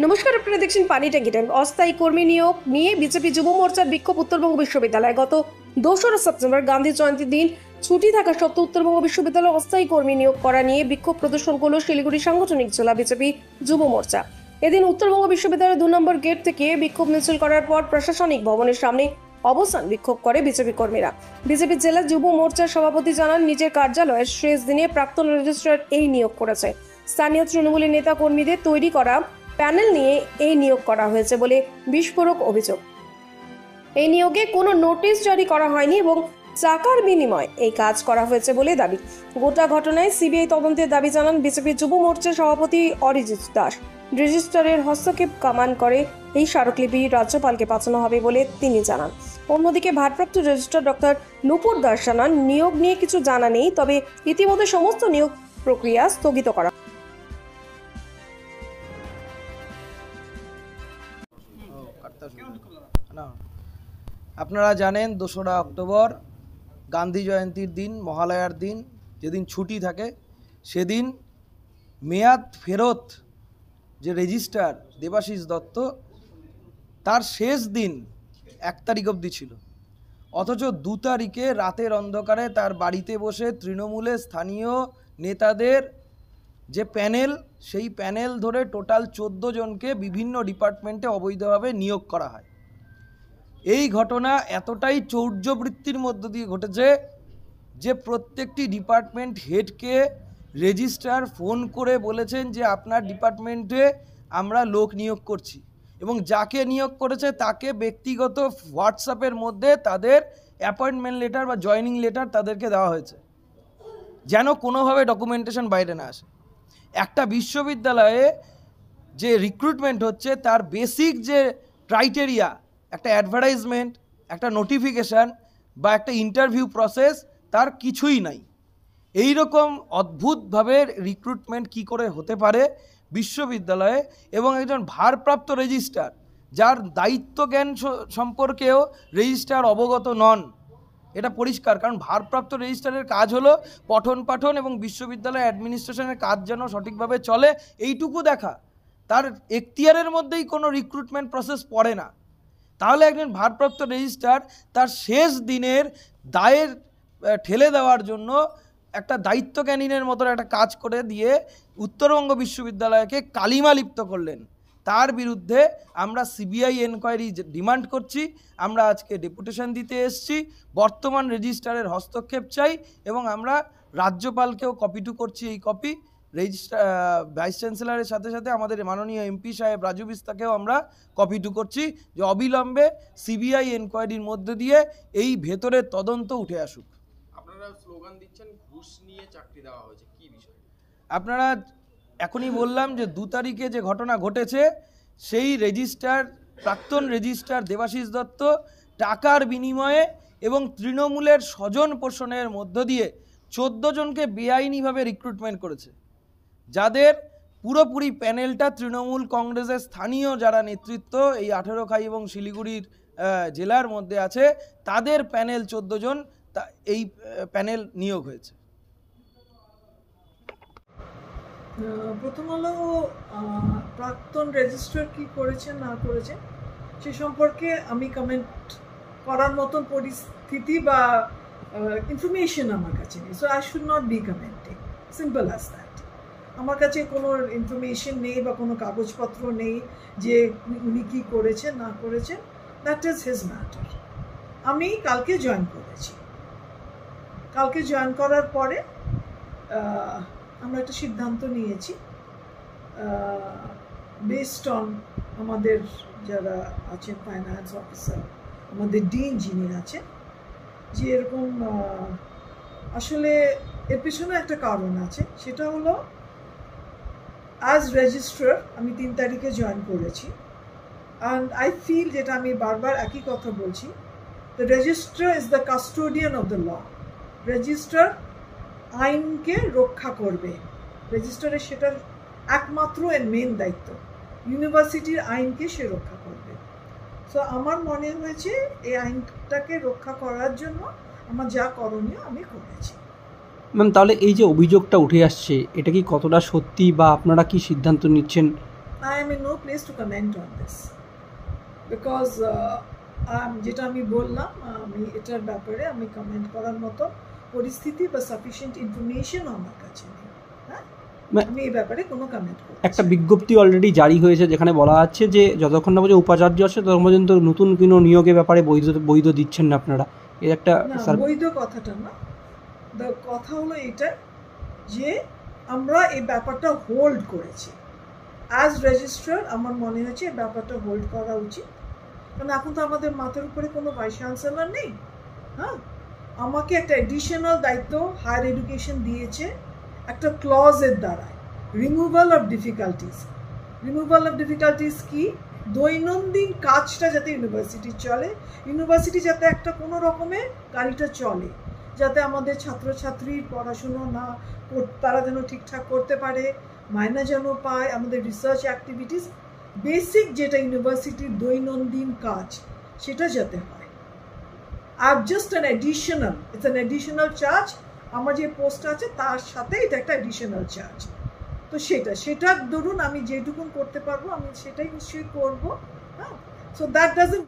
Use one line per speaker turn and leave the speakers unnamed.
নমস্কার, আপনারা দেখছেন পানি ট্যাঙ্কি টাইম। অস্থায়ী কর্মী নিয়োগ নিয়ে বিজেপি যুব মোর্চার বিক্ষোভ উত্তরবঙ্গ বিশ্ববিদ্যালয়ে। গত 2রা সেপ্টেম্বর গান্ধী জয়ন্তীর দিন ছুটি থাকা সত্ত্বেও উত্তরবঙ্গ বিশ্ববিদ্যালয়ে অস্থায়ী কর্মী নিয়োগ করা নিয়ে বিক্ষোভ প্রদর্শন করল শিলিগুড়ি সাংগঠনিক জেলা বিজেপি যুব মোর্চা। এদিন উত্তরবঙ্গ বিশ্ববিদ্যালয়ের 2 নম্বর গেট থেকে বিক্ষোভ মিছিল করার পর প্রশাসনিক ভবনের সামনে অবস্থান বিক্ষোভ করে বিজেপি কর্মীরা। বিজেপি জেলা যুব মোর্চার সভাপতি জানান, নিজের কার্যালয়ের শেষ দিনে প্রাক্তন রেজিস্ট্রার এই নিয়োগ করেছে। স্থানীয় তৃণমূলের নেতা কর্মীদের তৈরি করা প্যানেল নিয়ে এই নিয়োগ করা হয়েছে বলে বিস্ফোরক অভিযোগ। এই নিয়োগে কোনো নোটিশ জারি করা হয়নি এবং টাকার বিনিময়ে এই কাজ করা হয়েছে বলে দাবি। গোটা ঘটনায় সিবিআই তদন্তের দাবি জানান বিজেপি যুব মোর্চার সভাপতি অরিজিৎ দাস। রেজিস্ট্রারের হস্তক্ষেপ কামান করে এই স্মারকলিপি রাজ্যপালকে পাঠানো হবে বলে তিনি জানান। অন্যদিকে ভারপ্রাপ্ত রেজিস্ট্রার ডক্টর নূপুর দাস জানান, নিয়োগ নিয়ে কিছু জানা নেই, তবে ইতিমধ্যে সমস্ত নিয়োগ প্রক্রিয়া স্থগিত করা।
আপনারা জানেন 2রা অক্টোবর গান্ধী জয়ন্তীর দিন, মহালয়ার দিন, যেদিন ছুটি থাকে, সেদিন মেয়াদ ফেরত যে রেজিস্ট্রার দেবাশিস দত্ত, তার শেষ দিন 1 তারিখ অবধি ছিল। অথচ 2 তারিখে রাতের অন্ধকারে তার বাড়িতে বসে তৃণমূলের স্থানীয় নেতাদের যে প্যানেল, সেই প্যানেল ধরে টোটাল 14 জনকে বিভিন্ন ডিপার্টমেন্টে অবৈধভাবে নিয়োগ করা হয়। এই ঘটনা এতটাই চৌর্যবৃত্তির মধ্য দিয়ে ঘটেছে যে প্রত্যেকটি ডিপার্টমেন্ট হেডকে রেজিস্ট্রার ফোন করে বলেছেন যে আপনার ডিপার্টমেন্টে আমরা লোক নিয়োগ করছি, এবং যাকে নিয়োগ করেছে তাকে ব্যক্তিগত হোয়াটসঅ্যাপের মধ্যে তাদের অ্যাপয়েন্টমেন্ট লেটার বা জয়নিং লেটার তাদেরকে দেওয়া হয়েছে, যেন কোনোভাবে ডকুমেন্টেশন বাইরে না আসে। একটা বিশ্ববিদ্যালয়ে যে রিক্রুটমেন্ট হচ্ছে তার বেসিক যে ক্রাইটেরিয়া, একটা অ্যাডভার্টাইজমেন্ট, একটা নোটিফিকেশান বা একটা ইন্টারভিউ প্রসেস, তার কিছুই নাই। এই রকম অদ্ভুতভাবে রিক্রুটমেন্ট কি করে হতে পারে বিশ্ববিদ্যালয়ে? এবং একজন ভারপ্রাপ্ত রেজিস্ট্রার, যার দায়িত্ব জ্ঞান সম্পর্কেও রেজিস্ট্রার অবগত নন, এটা পরিষ্কার। কারণ ভারপ্রাপ্ত রেজিস্ট্রারের কাজ হলো পঠন পাঠন এবং বিশ্ববিদ্যালয় অ্যাডমিনিস্ট্রেশনের কাজ যেন সঠিকভাবে চলে, এইটুকু দেখা। তার এখতিয়ারের মধ্যেই কোনো রিক্রুটমেন্ট প্রসেস পড়ে না। তাহলে একজন ভারপ্রাপ্ত রেজিস্ট্রার তার শেষ দিনের দায়ের ঠেলে দেওয়ার জন্য একটা দায়িত্বজ্ঞানীনের মতো একটা কাজ করে দিয়ে উত্তরবঙ্গ বিশ্ববিদ্যালয়কে কালিমা লিপ্ত করলেন। তার বিরুদ্ধে আমরা সিবিআই এনকোয়ারি ডিমান্ড করছি। আমরা আজকে ডেপুটেশন দিতে এসেছি। বর্তমান রেজিস্ট্রারের হস্তক্ষেপ চাই, এবং আমরা রাজ্যপালকেও কপি টু করছি। এই কপি ভাইস চ্যান্সেলরের সাথে সাথে আমাদের মাননীয় এমপি সাহেব রাজু বিস্তাকেও আমরা কপি টু করছি যে অবিলম্বে সিবিআই এনকোয়ারির মধ্যে দিয়ে এই ভেতরের তদন্ত উঠে আসুক।
আপনারা স্লোগান দিচ্ছেন ঘুষ নিয়ে চাকরি দেওয়া হয়েছে, কি বিষয়?
আপনারা এখনই বললাম যে 2 তারিখে যে ঘটনা ঘটেছে, সেই রেজিস্ট্রার, প্রাক্তন রেজিস্ট্রার দেবাশিস দত্ত টাকার বিনিময়ে এবং তৃণমূলের স্বজন পোষণের মধ্য দিয়ে 14 জনকে বেআইনিভাবে রিক্রুটমেন্ট করেছে, যাদের পুরোপুরি প্যানেলটা তৃণমূল কংগ্রেসের স্থানীয় যারা নেতৃত্ব এই 18 খাই এবং শিলিগুড়ির জেলার মধ্যে আছে, তাদের প্যানেল 14 জন এই প্যানেল নিয়োগ হয়েছে।
প্রথম হলো প্রাক্তন রেজিস্ট্রার কি করেছেন না করেছেন সে সম্পর্কে আমি কমেন্ট করার মতন পরিস্থিতি বা ইনফরমেশন আমার কাছে নেই। So I should not be commenting, simple as that. আমার কাছে কোনো ইনফরমেশন নেই বা কোনো কাগজপত্র নেই যে উনি কী করেছেন না করেছেন। That is his matter. আমি কালকে জয়েন করেছি। কালকে জয়েন করার পরে আমরা একটা সিদ্ধান্ত নিয়েছি বেসড অন আমাদের যারা আছেন ফাইন্যান্স অফিসার, আমাদের ডিন যিনি আছেন, যে এরকম আসলে এর পিছনে একটা কারণ আছে। সেটা হলো অ্যাজ রেজিস্ট্রার আমি 3 তারিখে জয়েন করেছি, অ্যান্ড আই ফিল, যেটা আমি বারবার একই কথা বলছি, the registrar is the custodian of the law. Registrar আইনকে রক্ষা করবে। রেজিস্ট্রারের সেটার একমাত্র এর মেন দায়িত্ব। ইউনিভার্সিটির আইনকে সে রক্ষা করবে। সো আমার মনে হয়েছে এই আইনটাকে রক্ষা করার জন্য আমার যা করণীয় আমি করেছি।
ম্যাম, তাহলে এই যে অভিযোগটা উঠে আসছে, এটা কি কতটা সত্যি বা আপনারা কি সিদ্ধান্ত নিচ্ছেন
I am in no place to comment on this because যেটা আমি বললাম আমি এটার ব্যাপারে আমি কমেন্ট করার মতো পরিস্থিতি বা সাফিসিয়েন্ট ইনফরমেশন আমার কাছে নেই। হ্যাঁ, আমি এই ব্যাপারে কোনো কমেন্ট করব।
একটা বিজ্ঞপ্তি অলরেডি জারি হয়েছে যেখানে বলা আছে যে যতক্ষণ না পর্যন্ত উপাচার্য আছে ততক্ষণ পর্যন্ত নতুন কোনো নিয়োগের ব্যাপারে বৈধ দিচ্ছেন না আপনারা। এর একটা
বৈধ কথাটা না, কথা হলো এটা যে আমরা এই ব্যাপারটা হোল্ড করেছি অ্যাজ রেজিস্ট্রার। আমার মনে হচ্ছে এই ব্যাপারটা হোল্ড করা উচিত, কারণ এখন তো আমাদের মাথার উপরে কোনো ভাইস চ্যান্সেলর নেই। হ্যাঁ, আমাকে একটা এডিশনাল দায়িত্ব হায়ার এডুকেশন দিয়েছে একটা ক্লজের দ্বারা, removal of difficulties. Removal of difficulties কি? দৈনন্দিন কাজটা যাতে ইউনিভার্সিটি চলে, ইউনিভার্সিটি যাতে একটা কোনো রকমের গাড়িটা চলে, যাতে আমাদের ছাত্রছাত্রীর পড়াশুনো না তারা যেন ঠিকঠাক করতে পারে, মাইনা যেন পায়, আমাদের রিসার্চ অ্যাক্টিভিটিস বেসিক যেটা ইউনিভার্সিটির দৈনন্দিন কাজ সেটা যাতে হয়। আর just an additional, it's an additional charge. আমার যে পোস্ট আছে তার সাথে এটা একটা অ্যাডিশনাল চার্জ। তো সেটা ধরুন আমি যেটুকুন করতে পারবো আমি সেটাই নিশ্চয়ই করবো। হ্যাঁ, সো দ্যাট ডাজন্ট